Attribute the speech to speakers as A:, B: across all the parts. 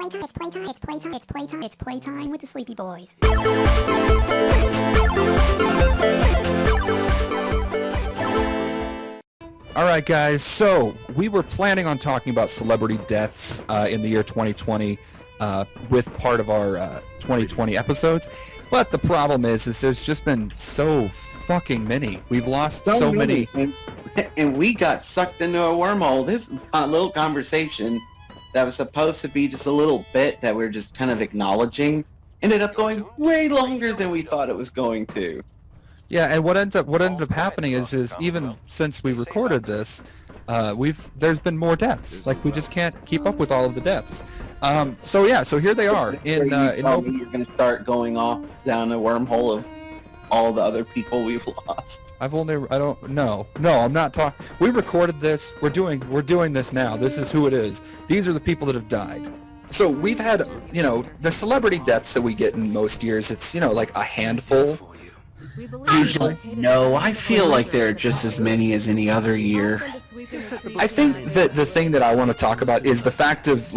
A: It's playtime with the Sleepy Boys.
B: Alright guys, so we were planning on talking about celebrity deaths in the year 2020 with part of our 2020 episodes, but the problem is there's just been so fucking many. We've lost so many.
C: And we got sucked into a wormhole. This little conversation that was supposed to be just a little bit that we are just kind of acknowledging ended up going way longer than we thought it was going to.
B: Yeah, and what ended up happening is even since we recorded this, there's been more deaths. Like, we just can't keep up with all of the deaths. So here they are. You're
C: going to start going off down a wormhole of all the other people we've lost.
B: No, I'm not talking. We recorded this. We're doing this now. This is who it is. These are the people that have died. So we've had, the celebrity deaths that we get in most years. It's, like a handful.
C: Usually. No, I feel like there are just as many as any other year.
B: I think that the thing that I want to talk about is the fact of,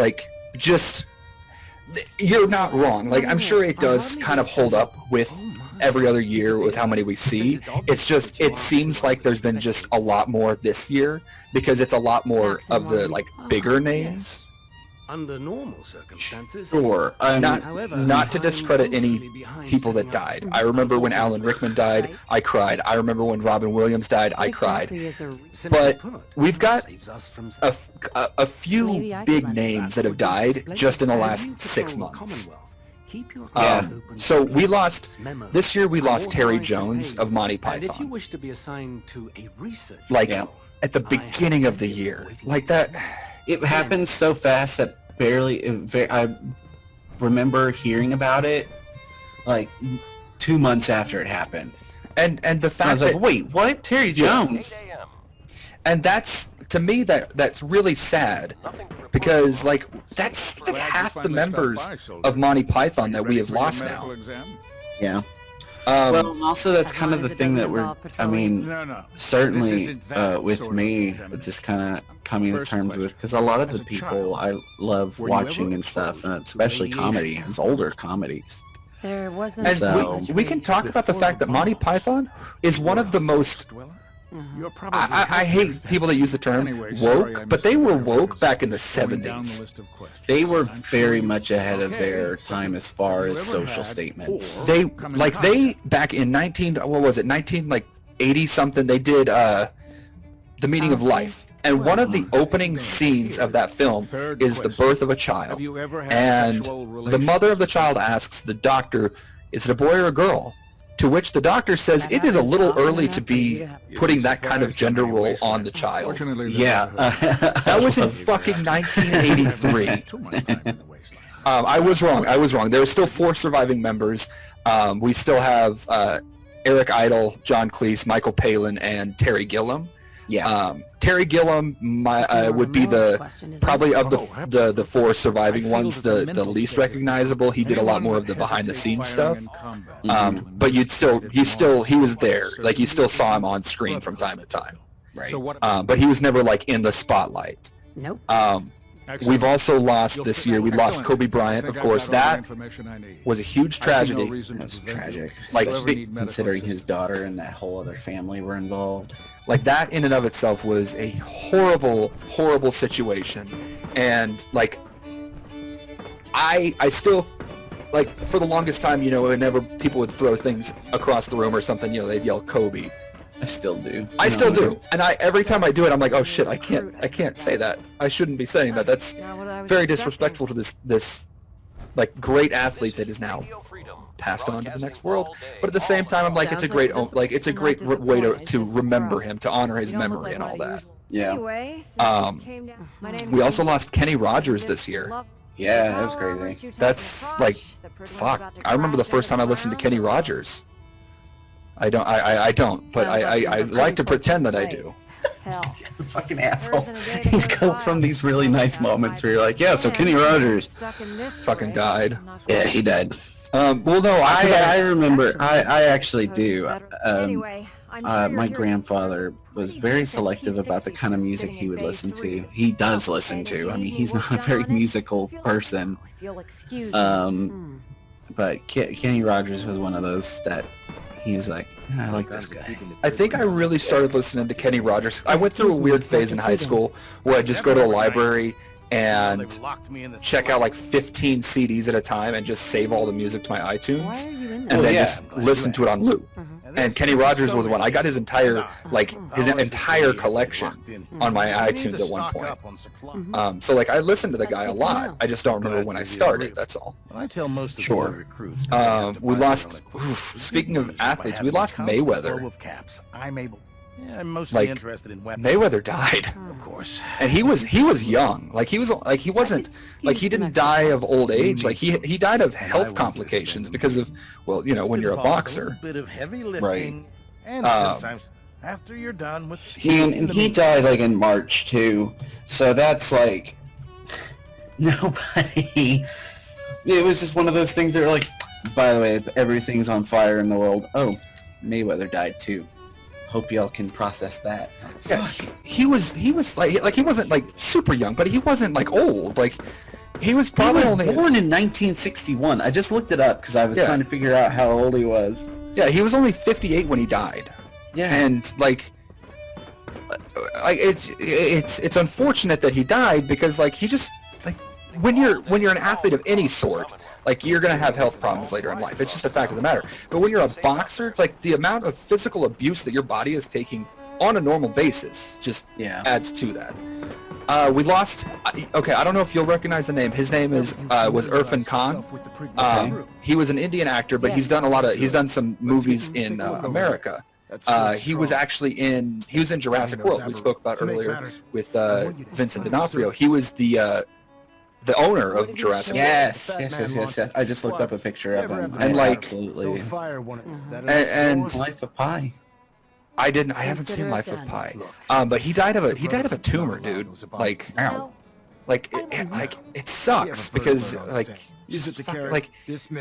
B: you're not wrong. Like, I'm sure it does kind of hold up with every other year with how many we see. It's just, it seems like there's been just a lot more this year because it's a lot more of the, bigger names.
D: Under normal circumstances,
B: sure. Not to discredit any people that died. I remember when Alan Rickman died, I cried. I remember when Robin Williams died, I cried. But we've got a few big names that have died just in the last 6 months. So this year we lost Terry Jones of Monty Python.
D: If you wish to be assigned to a research
B: at the beginning of the year, like that.
C: It happened so fast that I remember hearing about it 2 months after it happened.
B: And the fact
C: I was like, wait, what? Terry Jones?
B: And that's, to me, that's really sad. Because, that's half the members of Monty Python that we have lost now.
C: Yeah. Well, also that's kind of the thing that certainly with me, just kind of coming to terms with, because a lot of the people I love watching and stuff, and especially comedy, it's older comedies.
E: There wasn't.
B: And we can talk about the fact that Monty Python is one of the most. I hate people that use the term woke, but they were woke back in the 70s.
C: They were very much ahead of their time as far as social statements.
B: They back in 1980 something, they did The Meaning of Life. And one of the opening scenes of that film is the birth of a child. And the mother of the child asks the doctor, is it a boy or a girl? To which the doctor says it is a little early to be putting that kind of gender role on the child.
C: Yeah.
B: That was in fucking 1983. I was wrong. There are still 4 surviving members. We still have Eric Idle, John Cleese, Michael Palin, and Terry Gilliam.
C: Yeah.
B: Terry Gilliam would be probably of the 4 surviving ones the least recognizable. He did a lot more of the behind the scenes stuff. But he was there. Like, you still saw him on screen from time to time. Right. But he was never in the spotlight.
E: Nope.
B: We've also lost this year. We lost Kobe Bryant, of course. That was a huge tragedy.
C: It was tragic, considering his daughter and that whole other family were involved.
B: That in and of itself was a horrible, horrible situation. And I still, for the longest time, whenever people would throw things across the room or something, they'd yell Kobe.
C: I still do.
B: I still do. And every time I do it, I'm like, oh shit, I can't say that. I shouldn't be saying that. That's very disrespectful to this great athlete that is now passed on to the next world. But at the same time, I'm like, it's a great way to remember him, to honor his memory and all that.
C: Yeah.
B: We also lost Kenny Rogers this year.
C: Yeah, that was crazy.
B: That's fuck. I remember the first time I listened to Kenny Rogers. I don't, but I like to pretend that I do.
C: Fucking asshole. You go from these really nice moments where you're like, yeah, so Kenny Rogers
B: fucking died.
C: Yeah, he died.
B: Well, no,
C: I remember. I actually do. my grandfather was very selective about the kind of music he would listen to. He does listen to. I mean, he's not a very musical person. But Kenny Rogers was one of those that he was like, I like this guy.
B: I think I really started listening to Kenny Rogers. I went through a weird phase in high school where I'd just go to a library and check out like 15 CDs at a time and just save all the music to my iTunes and then just listen to it on loop. And Kenny Rogers was one. I got his entire collection on my iTunes at one point. So like I listened to the guy a lot. I just don't remember when I started. That's all.
E: I tell most of
B: Sure.
E: the recruits.
B: We lost. Speaking of athletes, we lost Mayweather.
E: I'm mostly
B: Like,
E: interested in weapons.
B: Mayweather died,
E: Of course.
B: and he was young. Like he wasn't like he didn't die of old age. Like he died of health complications because of, well, you know, when you're a boxer.
E: Bit of heavy lifting,
B: Right.
E: And sometimes after you're done with
C: And he died like in March too, so that's like nobody. It was just one of those things that were like, by the way, everything's on fire in the world. Oh, Mayweather died too. Hope y'all can process that.
B: Yeah, he was like he wasn't like super young, but he wasn't like old. Like he was probably
C: He was
B: only
C: born in 1961. I just looked it up because I was trying to figure out how old he was.
B: Yeah, he was only 58 when he died.
C: Yeah.
B: And like it's unfortunate that he died because like he just like when you're an athlete of any sort, like you're gonna have health problems later in life. It's just a fact of the matter. But when you're a boxer, like the amount of physical abuse that your body is taking on a normal basis just adds to that. We lost. Okay, I don't know if you'll recognize the name. His name was Irfan Khan. He was an Indian actor, but he's done some movies in America. He was in Jurassic World. We spoke about earlier with Vincent D'Onofrio. He was the owner of Jurassic World.
C: Yes. I just looked up a picture of him.
B: And like,
C: absolutely.
B: and
C: Life of Pi.
B: I haven't seen Life of Pi. But he died of a tumor, dude. Like, it sucks because like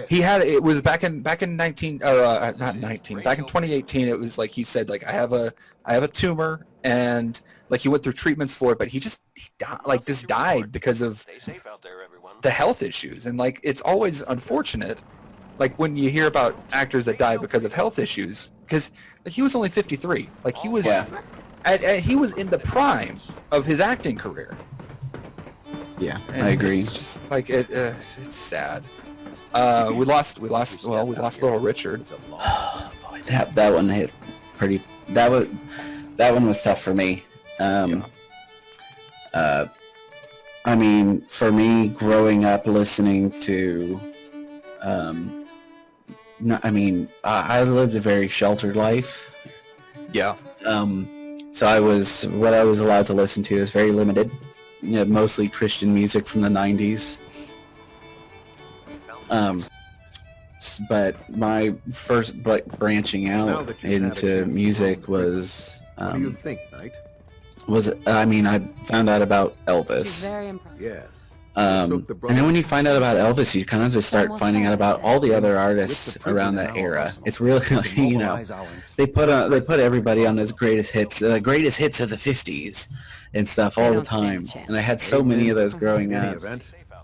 B: he had it was back in 2018. It was like he said like I have a tumor, and like he went through treatments for it, but he died because of the health issues. And like it's always unfortunate like when you hear about actors that die because of health issues, because like, he was only 53. Like he was he was in the prime of his acting career.
C: Yeah,
B: And
C: I agree.
B: It's just like it's sad. We lost little Richard.
C: Oh, boy, that one hit pretty. That one was tough for me. I mean, for me, growing up listening to, I lived a very sheltered life.
B: Yeah.
C: So what I was allowed to listen to is very limited. You know, mostly Christian music from the 90s. But my first branching out into music was
E: What do you think, Knight?
C: I found out about Elvis.
F: Very impressive.
E: Yes.
C: And then when you find out about Elvis, you kind of just start finding out about all the other artists around that era. It's really, you know, they put everybody on those greatest hits of the 50s and stuff all the time. And I had so many of those growing up.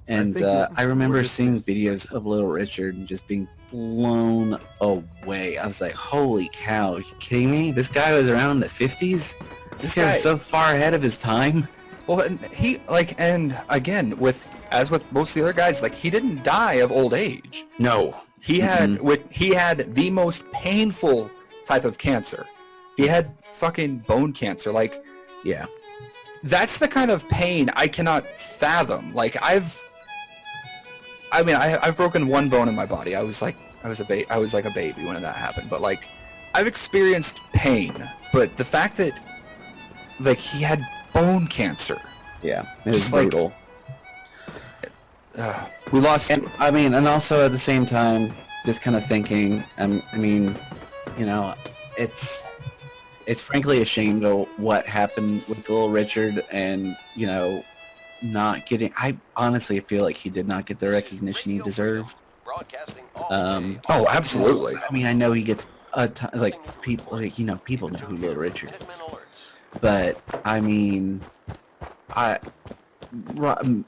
C: And I remember seeing videos of Little Richard and just being blown away. I was like, holy cow, are you kidding me? This guy was around in the 50s? This guy was so far ahead of his time.
B: Well, and again, as with most of the other guys, like he didn't die of old age.
C: No.
B: He had the most painful type of cancer. He had fucking bone cancer. Like,
C: yeah,
B: that's the kind of pain I cannot fathom. Like I've broken one bone in my body. I was like a baby when that happened. But like, I've experienced pain. But the fact that like he had bone cancer.
C: Yeah, it was brutal.
B: We lost.
C: And and also at the same time, just kind of thinking. You know, it's frankly a shame to what happened with Little Richard, and you know, not getting. I honestly feel like he did not get the recognition he deserved.
B: Oh, absolutely.
C: I mean, I know he gets like people, like, you know, people know who Little Richard is, but I mean,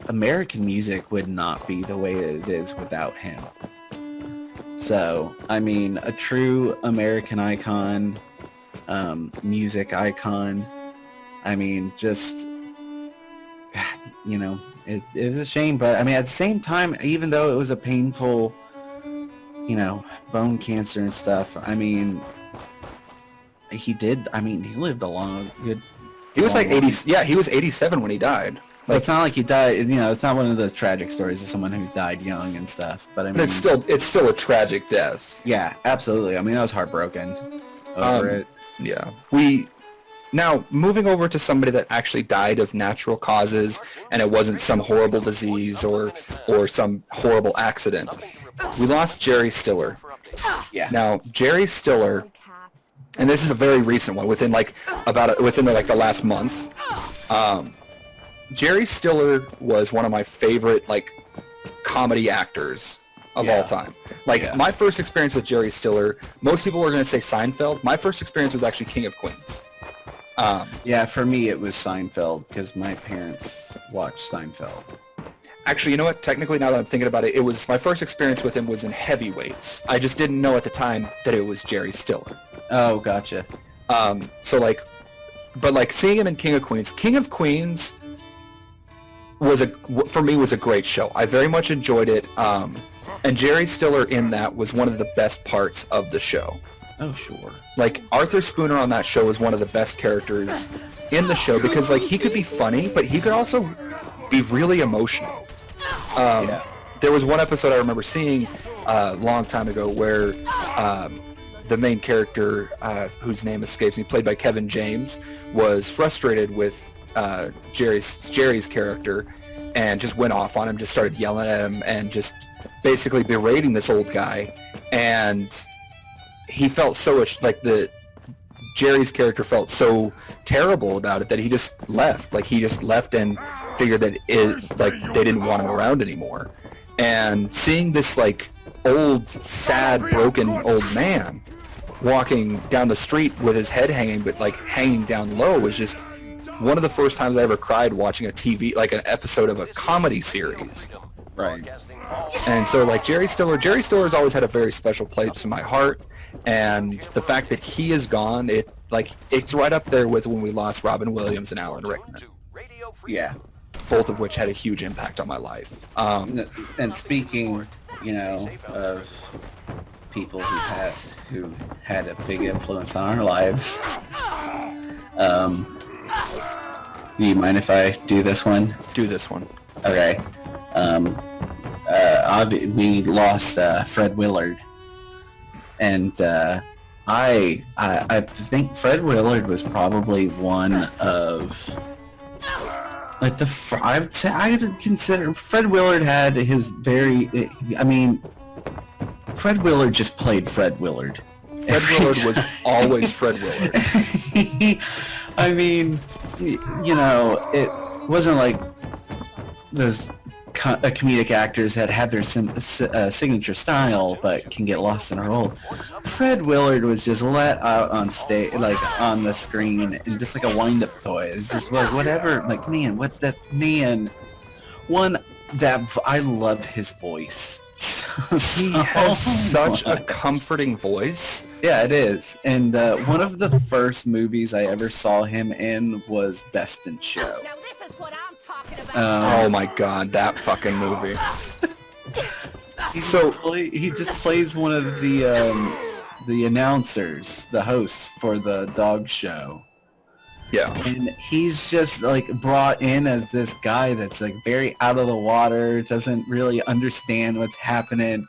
C: American music would not be the way it is without him. So, I mean, a true American icon, music icon. I mean, just, you know, it was a shame, but I mean, at the same time, even though it was a painful, you know, bone cancer and stuff, I mean, he lived a long, good.
B: He was like 80. Yeah, he was 87 when he died.
C: Like, it's not like he died, you know, it's not one of those tragic stories of someone who died young and stuff, but I mean...
B: But it's still a tragic death.
C: Yeah, absolutely. I mean, I was heartbroken over it.
B: Yeah. Now, moving over to somebody that actually died of natural causes, and it wasn't some horrible disease or some horrible accident. We lost Jerry Stiller.
C: Yeah.
B: Now, Jerry Stiller, and this is a very recent one, within the last month, Jerry Stiller was one of my favorite, like, comedy actors of all time. Like, my first experience with Jerry Stiller, most people were going to say Seinfeld. My first experience was actually King of Queens.
C: Yeah, for me it was Seinfeld, because my parents watched Seinfeld.
B: Actually, you know what? Technically, now that I'm thinking about it, it was my first experience with him was in Heavyweights. I just didn't know at the time that it was Jerry Stiller.
C: Oh, gotcha.
B: So, like, but, like, seeing him in King of Queens for me was a great show. I very much enjoyed it, and Jerry Stiller in that was one of the best parts of the show.
C: Oh, sure.
B: Like, Arthur Spooner on that show was one of the best characters in the show because, like, he could be funny, but he could also be really emotional. There was one episode I remember seeing a long time ago where the main character, whose name escapes me, played by Kevin James, was frustrated with Jerry's character and just went off on him, just started yelling at him and just basically berating this old guy. And he felt so, like, Jerry's character felt so terrible about it that he just left. Like, he just left and figured that they didn't want him around anymore. And seeing this, like, old, sad, broken old man walking down the street with his head hanging, but, like, hanging down low was just one of the first times I ever cried watching an episode of a comedy series. Right. And so, like, Jerry Stiller's always had a very special place in my heart, and the fact that he is gone, it's right up there with when we lost Robin Williams and Alan Rickman.
C: Yeah.
B: Both of which had a huge impact on my life.
C: And speaking, you know, of people who passed, who had a big influence on our lives, do you mind if I do this one?
B: Do this one.
C: Okay. We lost Fred Willard, and I think Fred Willard was probably one of, like, I would consider Fred Willard had his very. I mean, Fred Willard just played Fred Willard.
B: Fred Willard was always Fred Willard.
C: I mean, you know, it wasn't like those comedic actors that had their signature style but can get lost in a role. Fred Willard was just let out on stage, like, on the screen, and just like a wind-up toy. It was just like, whatever, like, man, I loved his voice.
B: He has such a comforting voice.
C: Yeah, it is. And one of the first movies I ever saw him in was Best in Show.
F: Now this is what I'm talking about.
B: Oh my god, that fucking movie.
C: He just plays one of the announcers, the hosts for the dog show.
B: Yeah.
C: And he's just, like, brought in as this guy that's, like, very out of the water, doesn't really understand what's happening.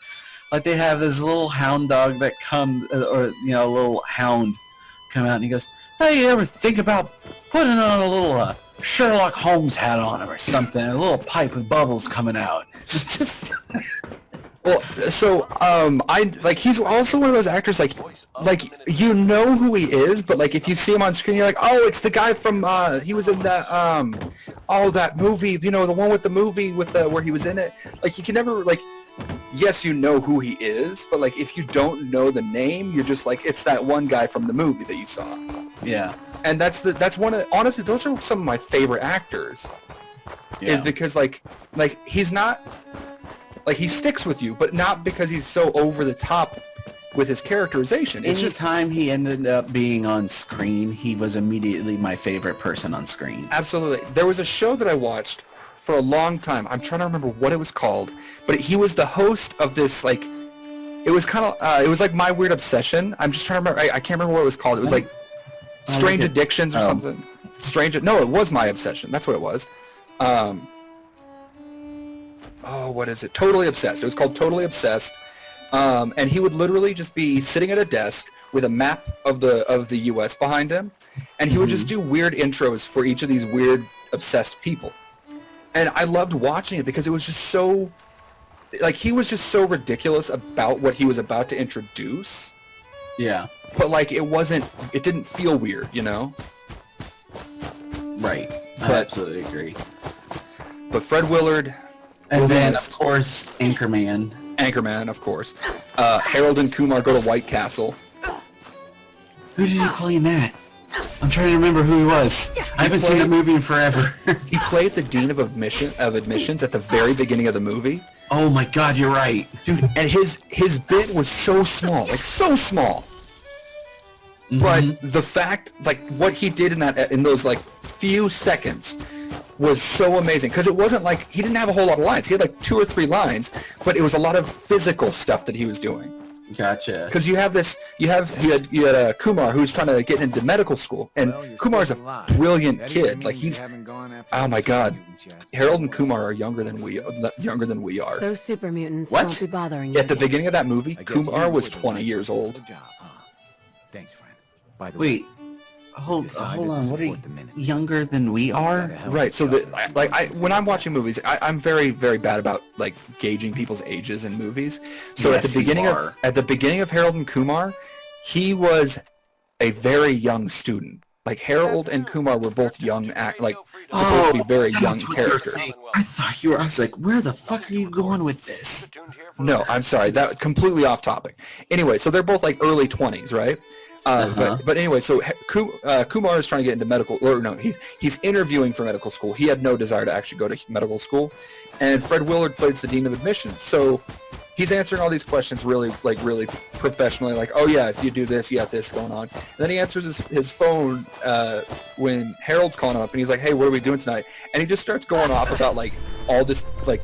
C: Like, they have this little hound dog that comes, or, you know, a little hound come out, and he goes, hey, you ever think about putting on a little Sherlock Holmes hat on him or something, a little pipe with bubbles coming out? Just...
B: Well, so, he's also one of those actors, like, you know who he is, but, like, if you see him on screen, you're like, oh, it's the guy from, he was in that, that movie, you know, the one with the movie with where he was in it. Like, you can never, like, yes, you know who he is, but like if you don't know the name, you're just like, it's that one guy from the movie that you saw.
C: Yeah.
B: And that's one of the, honestly, those are some of my favorite actors.
C: Yeah.
B: Is because like he's not like, he sticks with you, but not because he's so over the top with his characterization. It's just
C: time he ended up being on screen, he was immediately my favorite person on screen.
B: absolutely. There was a show that I watched for a long time. I'm trying to remember what it was called, but he was the host of this, like, it was kind of it was like My Weird Obsession. I'm just trying to remember. I can't remember what it was called. It was like Strange Addictions or something. No, it was My Obsession. That's what it was. What is it? Totally Obsessed. It was called Totally Obsessed. And he would literally just be sitting at a desk with a map of the U.S. behind him, and he would just do weird intros for each of these weird obsessed people. And I loved watching it because it was just so, like, he was just so ridiculous about what he was about to introduce.
C: Yeah.
B: But like it didn't feel weird, you know?
C: Right. I
B: But-
C: absolutely agree.
B: But Fred Willard,
C: And then,
B: Williams-
C: of course, Anchorman.
B: Anchorman, of course. Harold and Kumar Go to White Castle.
C: Who did he play in that? I'm trying to remember who he was. I haven't seen that movie in forever.
B: He played the dean of admissions at the very beginning of the movie.
C: Oh my god, you're right.
B: Dude, and his bit was so small, like so small. But the fact, like, what he did in those like few seconds was so amazing, because it wasn't like he didn't have a whole lot of lines. He had like 2 or 3 lines, but it was a lot of physical stuff that he was doing.
C: Gotcha.
B: Because you had Kumar who's trying to get into medical school, and Kumar's a brilliant kid. Like oh my god, Harold and Kumar are younger than we are.
G: Those super mutants
C: What?
G: won't be bothering you.
B: At the beginning of that movie, Kumar was 20 years old.
H: Thanks, friend. By the way,
C: Wait, hold on. What are you, younger than we are?
B: Right. So when I'm watching movies, I'm very, very bad about like gauging people's ages in movies. So
C: Yes,
B: at the beginning of Harold and Kumar, he was a very young student. Like Harold and Kumar were both young, supposed to be very young characters.
C: I thought you were. I was like, where the fuck are you going with this?
B: No, I'm sorry. That completely off topic. Anyway, so they're both like early 20s, right? But anyway, so Kumar is trying to get into medical, or no, he's interviewing for medical school. He had no desire to actually go to medical school, and Fred Willard plays the dean of admissions. So he's answering all these questions really professionally, like, oh yeah, if you do this, you got this going on. And then he answers his phone when Harold's calling him up, and he's like, hey, what are we doing tonight? And he just starts going off about like all this like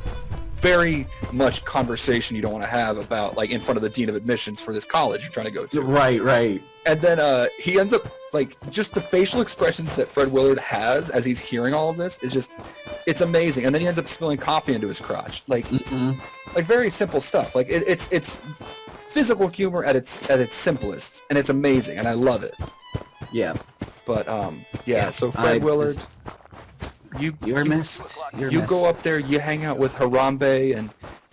B: very much conversation you don't want to have about like in front of the dean of admissions for this college you're trying to go to.
C: Right.
B: And then he ends up like just the facial expressions that Fred Willard has as he's hearing all of this is just, it's amazing. And then he ends up spilling coffee into his crotch, like very simple stuff. Like it's physical humor at its simplest, and it's amazing, and I love it.
C: Yeah.
B: But so Fred Willard.
C: You're missed.
B: You go up there, you hang out with Harambe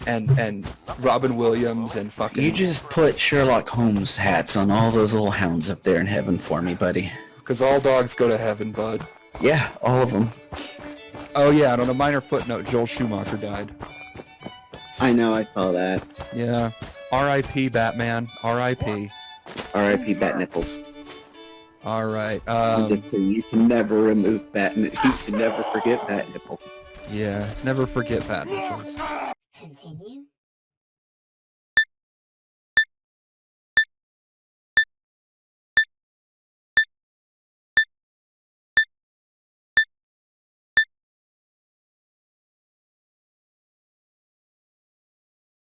B: and Robin Williams and fucking...
C: You just put Sherlock Holmes hats on all those little hounds up there in heaven for me, buddy.
B: Because all dogs go to heaven, bud.
C: Yeah, all of them.
B: Oh yeah, and on a minor footnote, Joel Schumacher died.
C: I know, I saw that.
B: Yeah. R.I.P. Batman. R.I.P.
C: R.I.P. Bat Nipples.
B: All right.
C: You can never remove Bat Nipples. You can never forget Bat Nipples.
B: Yeah, never forget Bat Nipples.